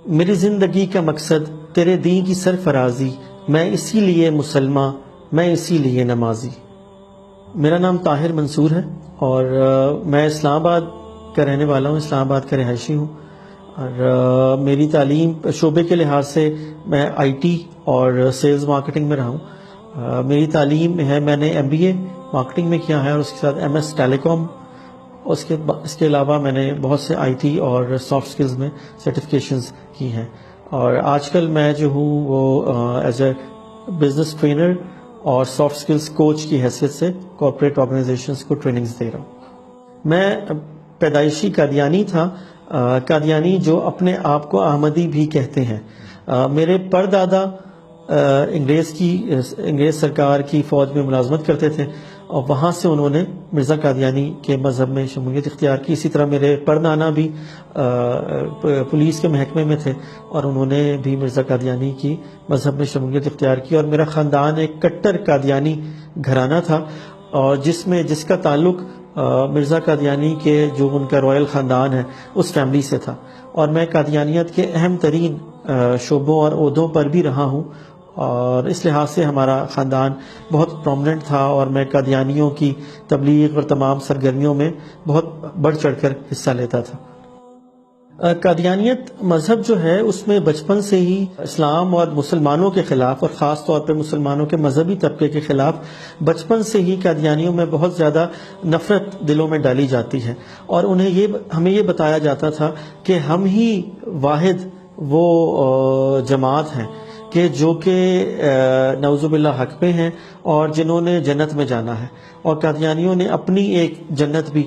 میری زندگی کا مقصد تیرے دین کی سرفرازی، میں اسی لیے مسلمان، میں اسی لیے نمازی۔ میرا نام طاہر منصور ہے اور میں اسلام آباد کا رہنے والا ہوں، اسلام آباد کا رہائشی ہوں، اور میری تعلیم شعبے کے لحاظ سے میں آئی ٹی اور سیلز مارکیٹنگ میں رہا ہوں۔ میری تعلیم ہے، میں نے MBA مارکیٹنگ میں کیا ہے اور اس کے ساتھ MS ٹیلی کام، اس کے علاوہ میں نے بہت سے IT اور سافٹ سکلز میں سرٹیفکیشنز کی ہیں، اور آج کل میں جو ہوں وہ ایز اے بزنس ٹرینر اور سافٹ سکلز کوچ کی حیثیت سے کارپوریٹ آرگنائزیشنز کو ٹریننگز دے رہا ہوں۔ میں پیدائشی قادیانی تھا، قادیانی جو اپنے آپ کو احمدی بھی کہتے ہیں۔ میرے پردادا انگریز سرکار کی فوج میں ملازمت کرتے تھے اور وہاں سے انہوں نے مرزا قادیانی کے مذہب میں شمولیت اختیار کی۔ اسی طرح میرے پردانا بھی پولیس کے محکمے میں تھے اور انہوں نے بھی مرزا قادیانی کی مذہب میں شمولیت اختیار کی، اور میرا خاندان ایک کٹر قادیانی گھرانہ تھا، اور جس کا تعلق مرزا قادیانی کے جو ان کا رائل خاندان ہے اس فیملی سے تھا، اور میں قادیانیت کے اہم ترین شعبوں اور عہدوں پر بھی رہا ہوں، اور اس لحاظ سے ہمارا خاندان بہت پرومننٹ تھا، اور میں قادیانیوں کی تبلیغ اور تمام سرگرمیوں میں بہت بڑھ چڑھ کر حصہ لیتا تھا۔ قادیانیت مذہب جو ہے اس میں بچپن سے ہی اسلام اور مسلمانوں کے خلاف، اور خاص طور پہ مسلمانوں کے مذہبی طبقے کے خلاف بچپن سے ہی قادیانیوں میں بہت زیادہ نفرت دلوں میں ڈالی جاتی ہے، اور ہمیں یہ بتایا جاتا تھا کہ ہم ہی واحد وہ جماعت ہیں کہ جو کہ نعوذ باللہ حق پہ ہیں اور جنہوں نے جنت میں جانا ہے، اور قادیانیوں نے اپنی ایک جنت بھی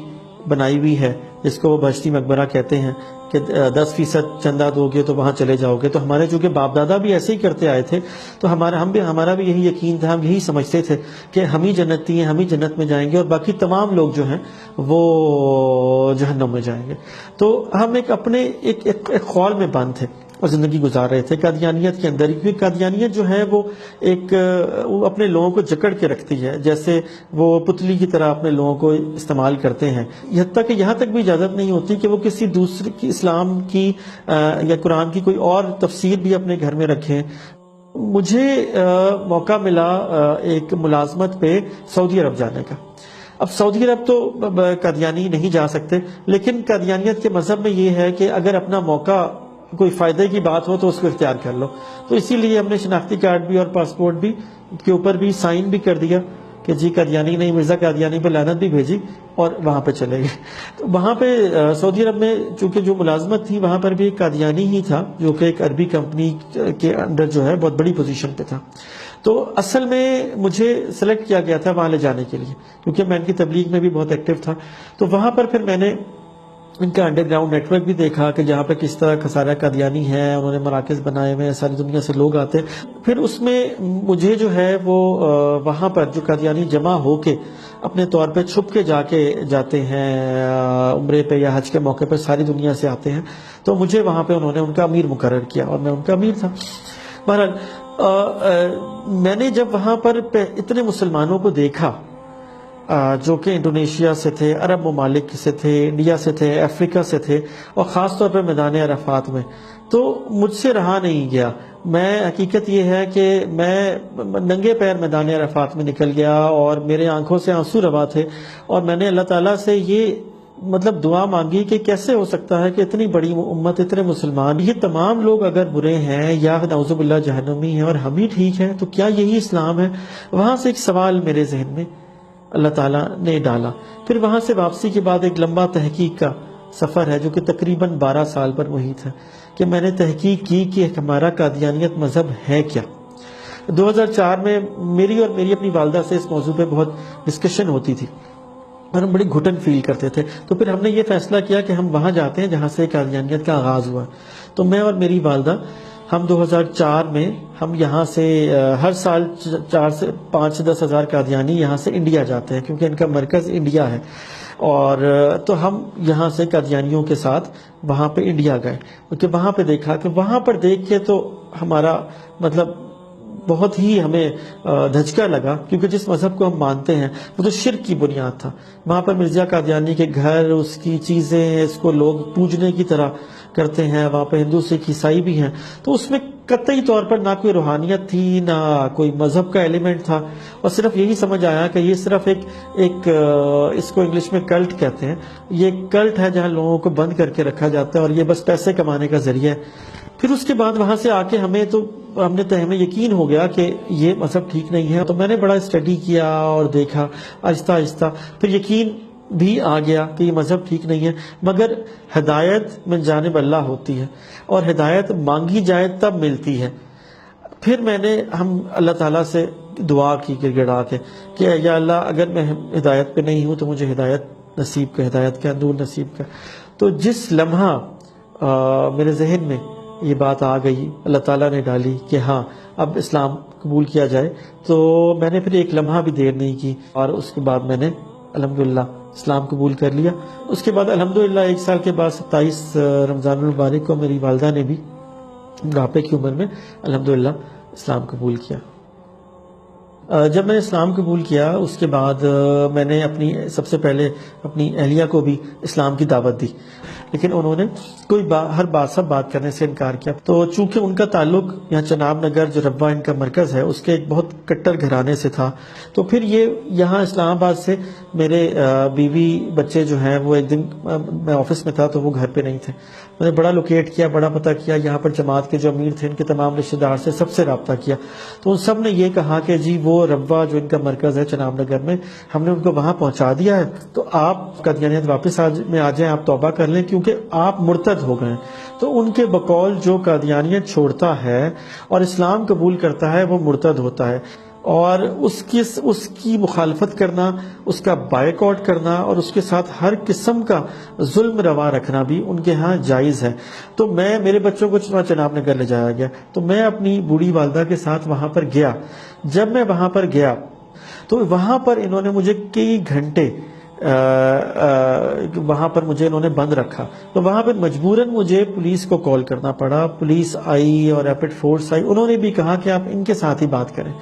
بنائی ہوئی ہے جس کو وہ بہشتی مقبرہ کہتے ہیں کہ 10% چندہ دو گے تو وہاں چلے جاؤ گے۔ تو ہمارے چونکہ باپ دادا بھی ایسے ہی کرتے آئے تھے، تو ہمارا بھی یہی یقین تھا، ہم یہی سمجھتے تھے کہ ہم ہی جنتی ہیں، ہم ہی جنت میں جائیں گے اور باقی تمام لوگ جو ہیں وہ جہنم میں جائیں گے۔ تو ہم ایک خول میں بند تھے اور زندگی گزار رہے تھے قادیانیت کے اندر، کیونکہ قادیانیت جو ہے وہ وہ اپنے لوگوں کو جکڑ کے رکھتی ہے، جیسے وہ پتلی کی طرح اپنے لوگوں کو استعمال کرتے ہیں، یہاں تک بھی اجازت نہیں ہوتی کہ وہ کسی دوسرے کی اسلام کی یا قرآن کی کوئی اور تفسیر بھی اپنے گھر میں رکھیں۔ مجھے موقع ملا ایک ملازمت پہ سعودی عرب جانے کا۔ اب سعودی عرب تو قادیانی نہیں جا سکتے، لیکن قادیانیت کے مذہب میں یہ ہے کہ اگر اپنا موقع کوئی فائدے کی بات ہو تو اس کو اختیار کر لو، تو اسی لیے ہم نے شناختی کارڈ بھی اور پاسپورٹ بھی کے اوپر بھی سائن بھی کر دیا کہ جی قادیانی نہیں، مرزا قادیانی پہ لعنت بھی بھیجی، اور وہاں پہ چلے گئے۔ تو وہاں پہ سعودی عرب میں چونکہ جو ملازمت تھی وہاں پر بھی ایک قادیانی ہی تھا جو کہ ایک عربی کمپنی کے انڈر جو ہے بہت بڑی پوزیشن پہ تھا۔ تو اصل میں مجھے سلیکٹ کیا گیا تھا وہاں لے جانے کے لیے، کیونکہ میں ان کی تبلیغ میں بھی بہت ایکٹیو تھا۔ تو وہاں پر پھر میں نے ان کا انڈر گراؤنڈ نیٹ ورک بھی دیکھا کہ جہاں پہ کس طرح خسارہ قادیانی ہے، انہوں نے مراکز بنائے ہوئے ہیں، ساری دنیا سے لوگ آتے ہیں۔ پھر اس میں مجھے جو ہے وہ وہاں پر جو قادیانی جمع ہو کے اپنے طور پہ چھپ کے جاتے ہیں عمرے پہ یا حج کے موقع پہ، ساری دنیا سے آتے ہیں، تو مجھے وہاں پہ انہوں نے ان کا امیر مقرر کیا اور میں ان کا امیر تھا۔ بہرحال میں نے جب وہاں پر اتنے مسلمانوں کو دیکھا جو کہ انڈونیشیا سے تھے، عرب ممالک سے تھے، انڈیا سے تھے، افریقہ سے تھے، اور خاص طور پر میدان عرفات میں، تو مجھ سے رہا نہیں گیا۔ حقیقت یہ ہے کہ میں ننگے پیر میدان عرفات میں نکل گیا اور میرے آنکھوں سے آنسو روا تھے، اور میں نے اللہ تعالیٰ سے یہ دعا مانگی کہ کیسے ہو سکتا ہے کہ اتنی بڑی امت، اتنے مسلمان، یہ تمام لوگ اگر برے ہیں یا نعوذ باللہ جہنمی ہیں اور ہم ہی ٹھیک ہیں، تو کیا یہی اسلام ہے؟ وہاں سے ایک سوال میرے ذہن میں اللہ تعالیٰ نے ڈالا۔ پھر وہاں سے واپسی کے بعد ایک لمبا تحقیق کا سفر ہے جو کہ تقریباً 12 سال پر محیط ہے، کہ میں نے تحقیق کی کہ ہمارا قادیانیت مذہب ہے کیا۔ 2004 میں میری اپنی والدہ سے اس موضوع پہ بہت ڈسکشن ہوتی تھی اور ہم بڑی گھٹن فیل کرتے تھے، تو پھر ہم نے یہ فیصلہ کیا کہ ہم وہاں جاتے ہیں جہاں سے قادیانیت کا آغاز ہوا۔ تو میں اور میری والدہ ہم 2004 میں ہم یہاں سے ہر سال 5 سے 10 ہزار قادیانی یہاں سے انڈیا جاتے ہیں، کیونکہ ان کا مرکز انڈیا ہے، اور تو ہم یہاں سے قادیانیوں کے ساتھ وہاں پہ انڈیا گئے، کیونکہ وہاں پہ دیکھا کہ وہاں پر دیکھ کے تو ہمارا بہت ہی ہمیں دھچکا لگا، کیونکہ جس مذہب کو ہم مانتے ہیں وہ تو شرک کی بنیاد تھا۔ وہاں پر مرزا قادیانی کے گھر، اس کی چیزیں، اس کو لوگ پوجنے کی طرح کرتے ہیں، وہاں پہ ہندو سکھ عیسائی بھی ہیں، تو اس میں قطعی طور پر نہ کوئی روحانیت تھی، نہ کوئی مذہب کا ایلیمنٹ تھا، اور صرف یہی سمجھ آیا کہ یہ صرف ایک اس کو انگلش میں کلٹ کہتے ہیں، یہ ایک کلٹ ہے جہاں لوگوں کو بند کر کے رکھا جاتا ہے اور یہ بس پیسے کمانے کا ذریعہ ہے۔ پھر اس کے بعد وہاں سے آ کے ہمیں یقین ہو گیا کہ یہ مذہب ٹھیک نہیں ہے، تو میں نے بڑا اسٹڈی کیا اور دیکھا آہستہ آہستہ، پھر یقین بھی آ گیا کہ یہ مذہب ٹھیک نہیں ہے، مگر ہدایت من جانب اللہ ہوتی ہے، اور ہدایت مانگی جائے تب ملتی ہے۔ پھر میں نے اللہ تعالیٰ سے دعا کی گڑ گڑا کے کہ یا اللہ اگر میں ہدایت پہ نہیں ہوں تو مجھے ہدایت نصیب کا، ہدایت کا نور نصیب کا۔ تو جس لمحہ میرے ذہن میں یہ بات آ گئی، اللہ تعالیٰ نے ڈالی کہ ہاں اب اسلام قبول کیا جائے، تو میں نے پھر ایک لمحہ بھی دیر نہیں کی، اور اس کے بعد میں نے الحمدللہ اسلام قبول کر لیا۔ اس کے بعد الحمدللہ 1 سال کے بعد 27 رمضان المبارک کو میری والدہ نے بھی بڑھاپے کی عمر میں الحمدللہ اسلام قبول کیا۔ جب میں نے اسلام قبول کیا اس کے بعد میں نے سب سے پہلے اپنی اہلیہ کو بھی اسلام کی دعوت دی، لیکن انہوں نے سب بات کرنے سے انکار کیا۔ تو چونکہ ان کا تعلق یہاں چناب نگر جو ربوہ ان کا مرکز ہے اس کے ایک بہت کٹر گھرانے سے تھا، تو پھر یہ یہاں اسلام آباد سے میرے بیوی بچے جو ہیں وہ ایک دن میں آفس میں تھا تو وہ گھر پہ نہیں تھے، میں نے بڑا لوکیٹ کیا، بڑا پتہ کیا، یہاں پر جماعت کے جو امیر تھے ان کے تمام رشتہ دار سے سب سے رابطہ کیا، تو ان سب نے یہ کہا کہ جی وہ ربوہ جو ان کا مرکز ہے چناب نگر میں، ہم نے ان کو وہاں پہنچا دیا ہے، تو آپ قادیانیت واپس میں آ جائیں، آپ توبہ کر لیں کیونکہ آپ مرتد ہو گئے۔ تو ان کے بقول جو قادیانیت چھوڑتا ہے اور اسلام قبول کرتا ہے وہ مرتد ہوتا ہے، اور اس کی مخالفت کرنا، اس کا بائیکاٹ کرنا اور اس کے ساتھ ہر قسم کا ظلم روا رکھنا بھی ان کے ہاں جائز ہے۔ تو میرے بچوں کو چناب نگر لے جایا گیا، تو میں اپنی بوڑھی والدہ کے ساتھ وہاں پر گیا۔ جب میں وہاں پر گیا تو وہاں پر انہوں نے مجھے کئی گھنٹے وہاں پر مجھے انہوں نے بند رکھا، تو وہاں پر مجبوراً مجھے پولیس کو کال کرنا پڑا، پولیس آئی اور ریپڈ فورس آئی، انہوں نے بھی کہا کہ آپ ان کے ساتھ ہی بات کریں،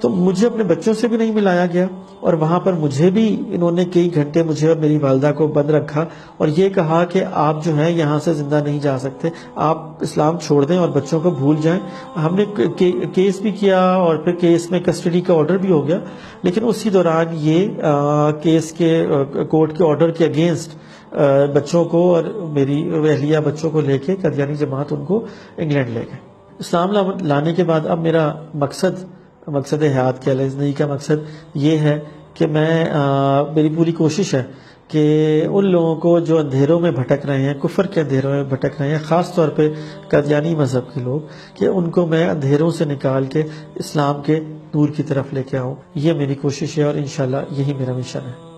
تو مجھے اپنے بچوں سے بھی نہیں ملایا گیا، اور وہاں پر مجھے بھی انہوں نے کئی گھنٹے مجھے اور میری والدہ کو بند رکھا، اور یہ کہا کہ آپ جو ہے یہاں سے زندہ نہیں جا سکتے، آپ اسلام چھوڑ دیں اور بچوں کو بھول جائیں۔ ہم نے کیس بھی کیا اور پھر کیس میں کسٹڈی کا آرڈر بھی ہو گیا، لیکن اسی دوران یہ کیس کے کورٹ کے آرڈر کے اگینسٹ بچوں کو اور میری اہلیہ بچوں کو لے کے قادیانی جماعت ان کو انگلینڈ لے گئے۔ اسلام لانے کے بعد اب میرا مقصد حیات کیا ہے، زندگی کا مقصد یہ ہے کہ میری پوری کوشش ہے کہ ان لوگوں کو جو اندھیروں میں بھٹک رہے ہیں، کفر کے اندھیروں میں بھٹک رہے ہیں، خاص طور پہ قادیانی مذہب کے لوگ، کہ ان کو میں اندھیروں سے نکال کے اسلام کے نور کی طرف لے کے آؤں، یہ میری کوشش ہے اور انشاءاللہ یہی میرا مشن ہے۔